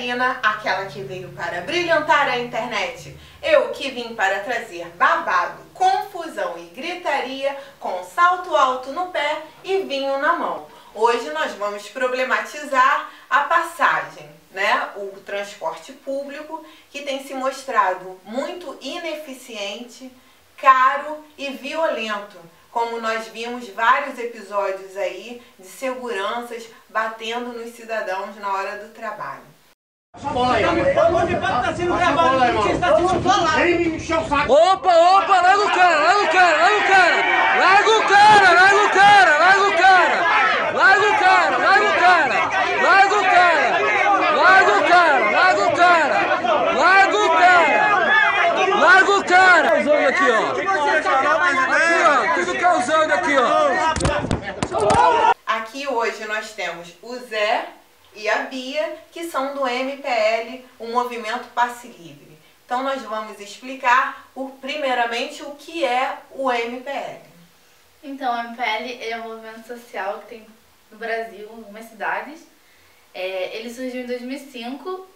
Catarina, aquela que veio para brilhantar a internet. Eu que vim para trazer babado, confusão e gritaria com salto alto no pé e vinho na mão. Hoje nós vamos problematizar a passagem, né? O transporte público que tem se mostrado muito ineficiente, caro e violento. Como nós vimos vários episódios aí de seguranças batendo nos cidadãos na hora do trabalho. Opa, larga o cara, larga o cara, larga o cara! Larga o cara, larga o cara, larga o cara! Larga o cara, larga o cara! Larga o cara! Larga o cara, larga o cara! Larga o cara! Larga o cara! Causando aqui, ó! Aqui, ó! Tudo causando aqui, ó! Aqui hoje nós temos o Zé e a Bia, que são do MPL, o Movimento Passe Livre. Então nós vamos explicar, primeiramente, o que é o MPL. Então, o MPL é um movimento social que tem no Brasil, em algumas cidades. Ele surgiu em 2005,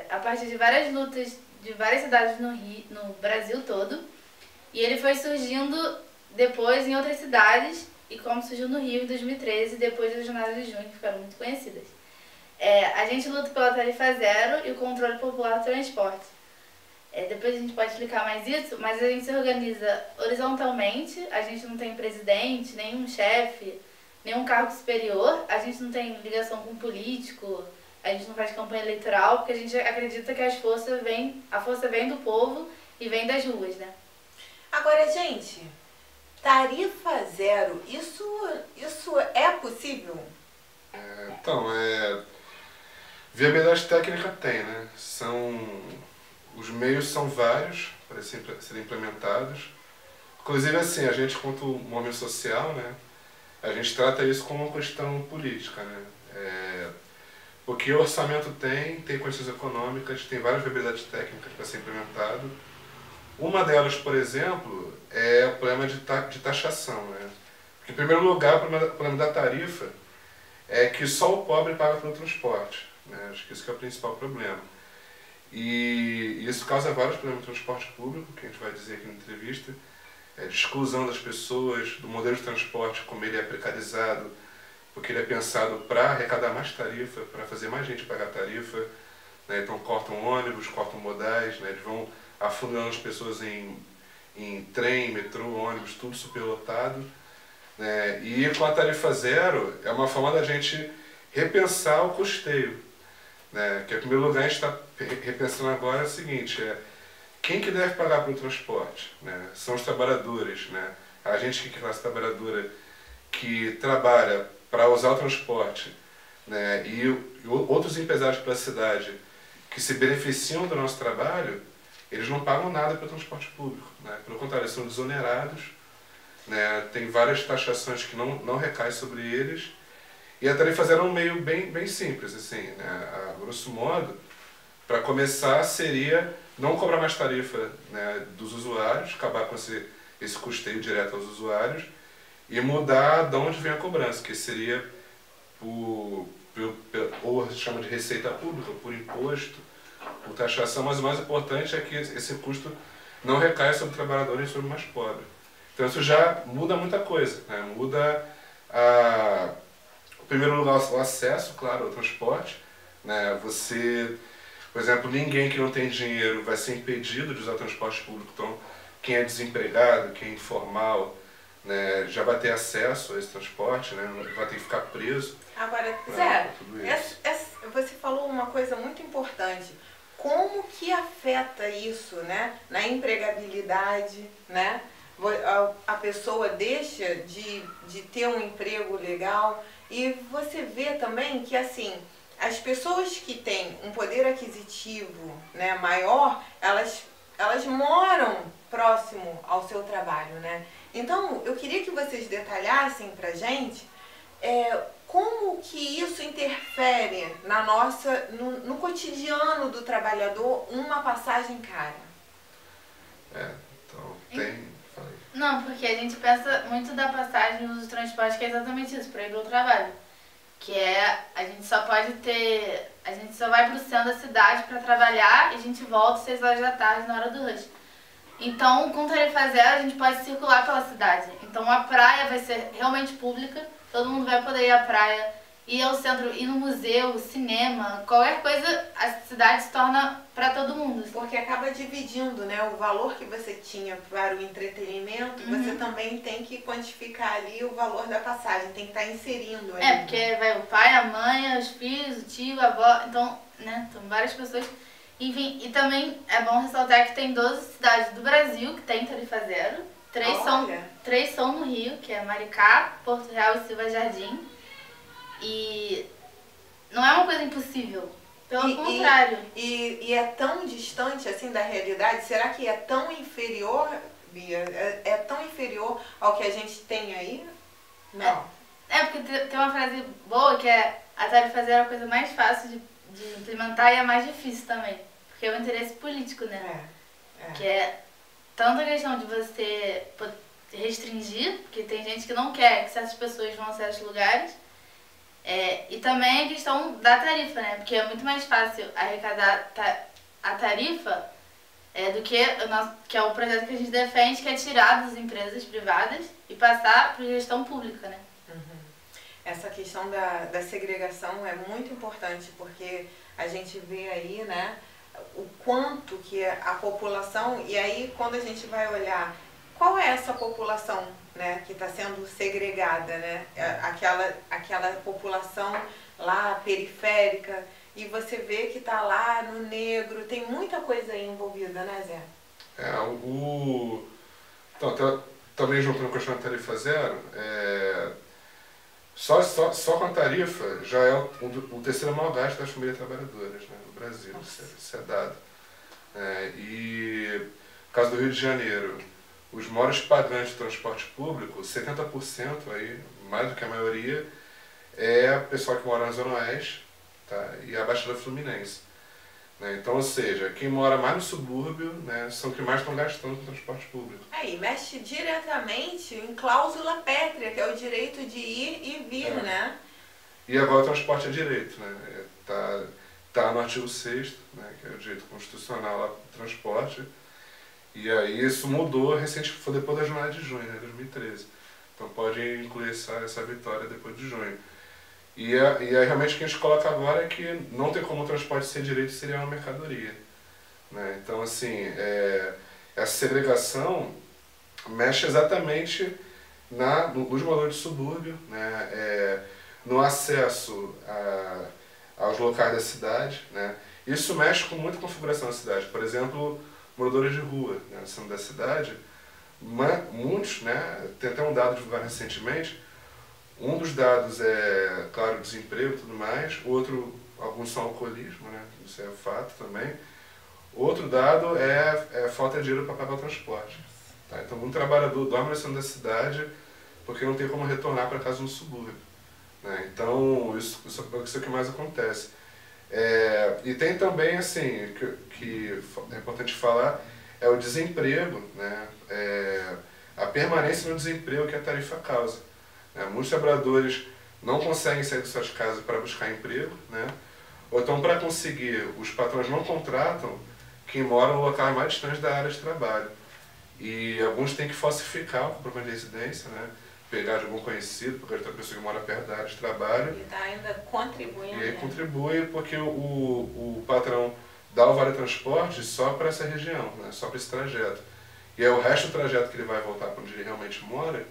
a partir de várias lutas de várias cidades no Brasil todo. E ele foi surgindo depois em outras cidades, e como surgiu no Rio em 2013, depois das jornadas de junho, que ficaram muito conhecidas. A gente luta pela tarifa zero e o controle popular do transporte. Depois a gente pode explicar mais isso, mas a gente se organiza horizontalmente, a gente não tem presidente, nenhum chefe, nenhum cargo superior, a gente não tem ligação com político, a gente não faz campanha eleitoral, porque a gente acredita que a força vem do povo e vem das ruas, né? Agora, gente, tarifa zero, isso é possível? Viabilidade técnica tem, né? Os meios são vários para serem implementados. Inclusive, assim, a gente, quanto movimento social, né? A gente trata isso como uma questão política, né? Porque o orçamento tem condições econômicas, tem várias viabilidades técnicas para ser implementado. Uma delas, por exemplo, é o problema de taxação, né? Porque, em primeiro lugar, o problema da tarifa é que só o pobre paga pelo transporte, né? Acho que isso que é o principal problema. E isso causa vários problemas no transporte público, que a gente vai dizer aqui na entrevista, de exclusão das pessoas, do modelo de transporte, como ele é precarizado, porque ele é pensado para arrecadar mais tarifa, para fazer mais gente pagar tarifa, né? Então cortam ônibus, cortam modais, né? Eles vão afundando as pessoas em trem, metrô, ônibus, tudo superlotado, né? E com a tarifa zero é uma forma da gente repensar o custeio, né? Que, em primeiro lugar, a gente está repensando agora o seguinte, quem que deve pagar pelo transporte, né? São os trabalhadores, né? A gente que é classe trabalhadora que trabalha para usar o transporte, né? E outros empresários pela cidade que se beneficiam do nosso trabalho, eles não pagam nada pelo transporte público, né? Pelo contrário, eles são desonerados, né? Tem várias taxações que não recaem sobre eles. E a tarifa zero é um meio bem simples, assim, né? A grosso modo, para começar, seria não cobrar mais tarifa, né, dos usuários, acabar com esse custeio direto aos usuários e mudar de onde vem a cobrança, que seria ou se chama de receita pública, por imposto, por taxação, mas o mais importante é que esse custo não recai sobre o trabalhador e sobre o mais pobre. Então isso já muda muita coisa, né? Muda, em primeiro lugar, o acesso, claro, ao transporte, né? Por exemplo, ninguém que não tem dinheiro vai ser impedido de usar o transporte público, então quem é desempregado, quem é informal, né, já vai ter acesso a esse transporte, né? Não vai ter que ficar preso. Agora, Zé, você falou uma coisa muito importante. Como que afeta isso, né, na empregabilidade, né? A pessoa deixa de ter um emprego legal e você vê também que, assim, as pessoas que têm um poder aquisitivo, né, maior, elas moram próximo ao seu trabalho, né? Então, eu queria que vocês detalhassem pra gente como que isso interfere no cotidiano do trabalhador, uma passagem cara. Falei. Não, porque a gente pensa muito da passagem no uso do transporte, que é exatamente isso, para ir para o trabalho. que é a gente só pode ter, a gente só vai pro centro da cidade para trabalhar e a gente volta às 6 horas da tarde na hora do rush. Então, com tarifa zero, a gente pode circular pela cidade. Então, a praia vai ser realmente pública, todo mundo vai poder ir à praia, ir ao centro, ir no museu, cinema, qualquer coisa, a cidade se torna para todo mundo. Porque acaba dividindo, né? O valor que você tinha para o entretenimento, você também tem que quantificar ali o valor da passagem, tem que estar inserindo ali. Porque vai o pai, a mãe, os filhos, o tio, a avó, então, né, são várias pessoas. Enfim, e também é bom ressaltar que tem 12 cidades do Brasil que tem tarifa zero. Três são no Rio, que é Maricá, Porto Real e Silva Jardim. E não é uma coisa impossível, pelo contrário. E é tão distante assim da realidade? Será que é tão inferior, Bia? É tão inferior ao que a gente tem aí? Não. Porque tem uma frase boa que é a tarifa zero é a coisa mais fácil de implementar e é a mais difícil também. Porque é o interesse político, né? Que é tanto a questão de você restringir, porque tem gente que não quer que certas pessoas vão a certos lugares. E também a questão da tarifa, né? Porque é muito mais fácil arrecadar a tarifa do que é o projeto que a gente defende, que é tirar das empresas privadas e passar para a gestão pública, né? Essa questão da segregação é muito importante, porque a gente vê aí, né, o quanto que a população, e aí quando a gente vai olhar qual é essa população, né, que está sendo segregada, né, aquela população lá periférica, e você vê que está lá no negro, tem muita coisa aí envolvida, né, Zé? Então, também juntando com a questão da tarifa zero, só com a tarifa já é o terceiro maior gasto das famílias trabalhadoras, né, no Brasil. Isso é dado. E no caso do Rio de Janeiro, os maiores pagantes de transporte público, 70%, aí, mais do que a maioria, é o pessoal que mora na Zona Oeste, tá, e a Baixada Fluminense. Então, ou seja, quem mora mais no subúrbio, né, são os que mais estão gastando com transporte público. E mexe diretamente em cláusula pétrea, que é o direito de ir e vir, né? E agora o transporte é direito, né? Tá no artigo 6º, né, que é o direito constitucional lá do transporte. E aí isso mudou recentemente, foi depois da jornada de junho, né, 2013. Então pode incluir essa vitória depois de junho. E aí realmente o que a gente coloca agora é que não tem como o transporte ser direito, seria uma mercadoria, né? Então, assim, essa segregação mexe exatamente nos moradores de subúrbio, né? No acesso aos locais da cidade, né? Isso mexe com muita configuração da cidade. Por exemplo, moradores de rua, né, no centro da cidade, muitos, né, tem até um dado divulgado recentemente. Um dos dados é, claro, desemprego e tudo mais, alguns são alcoolismo, né, isso é fato também. Outro dado é falta de dinheiro para pagar o transporte. Tá? Então, muito trabalhador dorme no centro da cidade porque não tem como retornar para casa no subúrbio. Né? Então, isso é o que mais acontece. E tem também, assim, que é importante falar, é o desemprego, né? A permanência no desemprego que a tarifa causa. Muitos trabalhadores não conseguem sair de suas casas para buscar emprego, né? Ou então, para conseguir, os patrões não contratam quem mora no local mais distante da área de trabalho. E alguns têm que falsificar o comprovante de residência, né? Pegar de algum conhecido, porque outra pessoa que mora perto da área de trabalho. E está ainda contribuindo. E aí contribui porque o patrão dá o vale transporte só para essa região, né? Só para esse trajeto. E aí o resto do trajeto que ele vai voltar para onde ele realmente mora,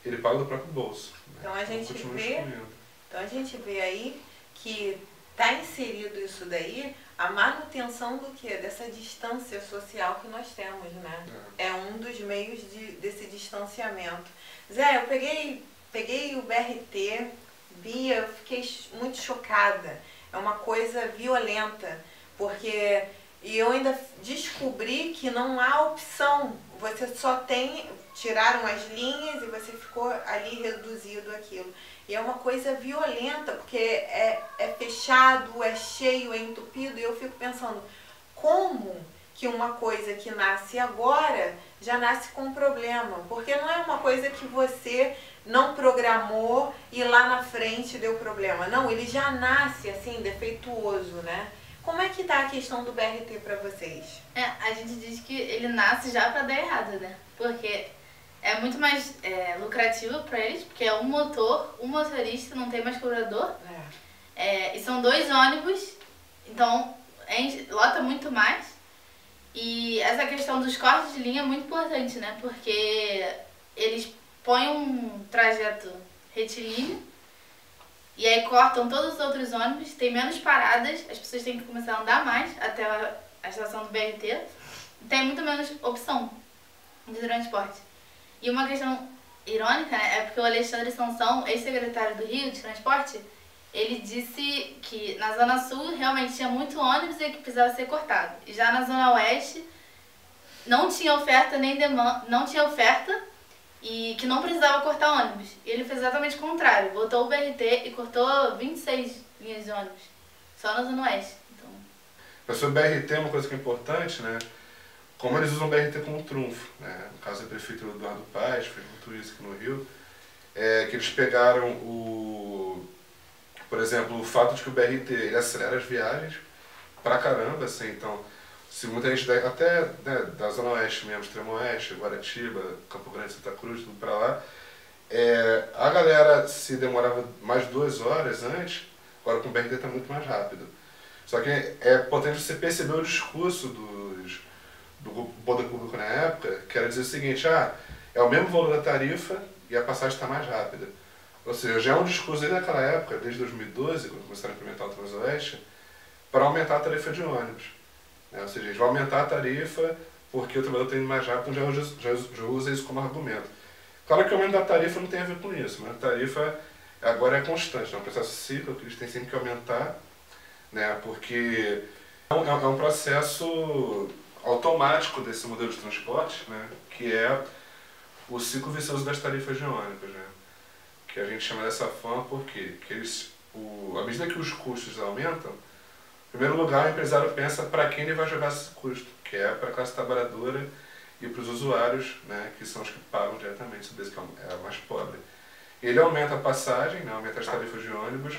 ele paga do próprio bolso. Então a gente vê aí que está inserido isso daí, a manutenção do quê? Dessa distância social que nós temos, né? É um dos meios desse distanciamento. Zé, eu peguei o BRT, Bia, eu fiquei muito chocada. É uma coisa violenta, porque eu ainda descobri que não há opção. Você só tiraram as linhas e você ficou ali reduzido aquilo. E é uma coisa violenta, porque é fechado, é cheio, é entupido, e eu fico pensando, como que uma coisa que nasce agora já nasce com um problema, porque não é uma coisa que você não programou e lá na frente deu problema. Não, ele já nasce assim, defeituoso, né? Como é que tá a questão do BRT para vocês? A gente diz que ele nasce já para dar errado, né? Porque é muito mais lucrativo para eles, porque é um motor, um motorista, não tem mais cobrador. E são 2 ônibus, então lota muito mais. E essa questão dos cortes de linha é muito importante, né? Porque eles põem um trajeto retilíneo e aí cortam todos os outros ônibus, tem menos paradas, as pessoas têm que começar a andar mais até a estação do BRT. Tem muito menos opção de transporte. E uma questão irônica, né, é porque o Alexandre Sansão, ex-secretário do Rio de Transporte, ele disse que na Zona Sul realmente tinha muito ônibus e que precisava ser cortado. E já na Zona Oeste não tinha oferta nem demanda, não tinha oferta e que não precisava cortar ônibus. E ele fez exatamente o contrário, botou o BRT e cortou 26 linhas de ônibus, só na Zona Oeste. Então... Mas sobre o BRT, uma coisa que é importante, né? Como eles usam o BRT como trunfo, né? No caso da prefeitura do Eduardo Paes, fez muito isso aqui no Rio, que eles pegaram por exemplo, o fato de que o BRT ele acelera as viagens pra caramba, assim, então, se muita gente até né, da Zona Oeste mesmo, Extremo Oeste, Guaratiba, Campo Grande, Santa Cruz, tudo pra lá, a galera se demorava mais 2 horas antes, agora com o BRT tá muito mais rápido. Só que é potente você perceber o discurso do poder público na época, que era dizer o seguinte, é o mesmo valor da tarifa e a passagem está mais rápida. Ou seja, já é um discurso desde aquela época, desde 2012, quando começaram a implementar o Transoeste, para aumentar a tarifa de ônibus. Ou seja, eles vão aumentar a tarifa porque o trabalhador está indo mais rápido, já usa isso como argumento. Claro que o aumento da tarifa não tem a ver com isso, mas a tarifa agora é constante, é um processo cíclico que eles têm sempre que aumentar, né, porque é um processo automático desse modelo de transporte, né, que é o ciclo vicioso das tarifas de ônibus, né, que a gente chama dessa forma porque à medida que os custos aumentam, em primeiro lugar o empresário pensa para quem ele vai jogar esse custo, que é para a classe trabalhadora e para os usuários, né, que são os que pagam diretamente, sobre esse que é a mais pobre. Ele aumenta a passagem, né, aumenta as tarifas de ônibus.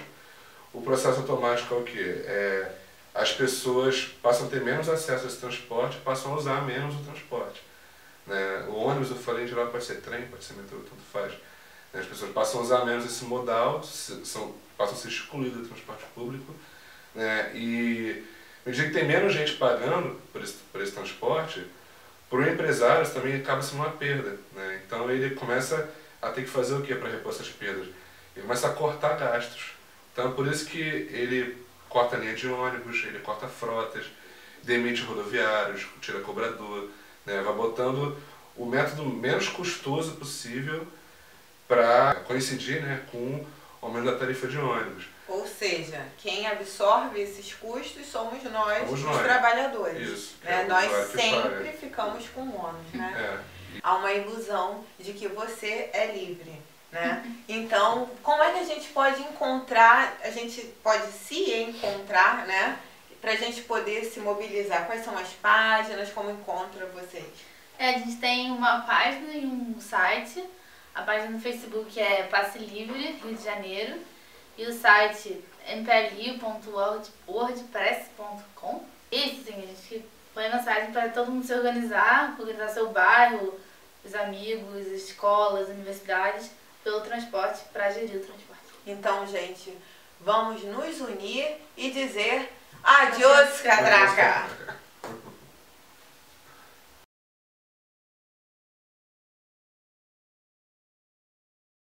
O processo automático é o quê? As pessoas passam a ter menos acesso a esse transporte, passam a usar menos o transporte. Né? O ônibus, eu falei, em geral pode ser trem, pode ser metrô, tanto faz. As pessoas passam a usar menos esse modal, passam a ser excluídas do transporte público. Né? E à medida que tem menos gente pagando por esse transporte, para o empresário isso também acaba sendo uma perda. Né? Então ele começa a ter que fazer o que para repor essas perdas? Ele começa a cortar gastos. Então é por isso que ele corta a linha de ônibus, ele corta frotas, demite rodoviários, tira cobrador, né? Vai botando o método menos custoso possível para coincidir, né, com o aumento da tarifa de ônibus. Ou seja, quem absorve esses custos somos nós, os trabalhadores. Isso, né? Nós sempre ficamos com o ônus, né? Há uma ilusão de que você é livre, né? Então, como é que a gente pode encontrar, a gente pode se encontrar, né? Para a gente poder se mobilizar? Quais são as páginas, como encontra vocês? A gente tem uma página e um site. A página no Facebook é Passe Livre, Rio de Janeiro. E o site mplu.wordpress.com. Isso, sim, a gente põe mensagem para todo mundo se organizar seu bairro, os amigos, escolas, universidades, pelo transporte, para gerir o transporte. Então, gente, vamos nos unir e dizer adiós, catraca!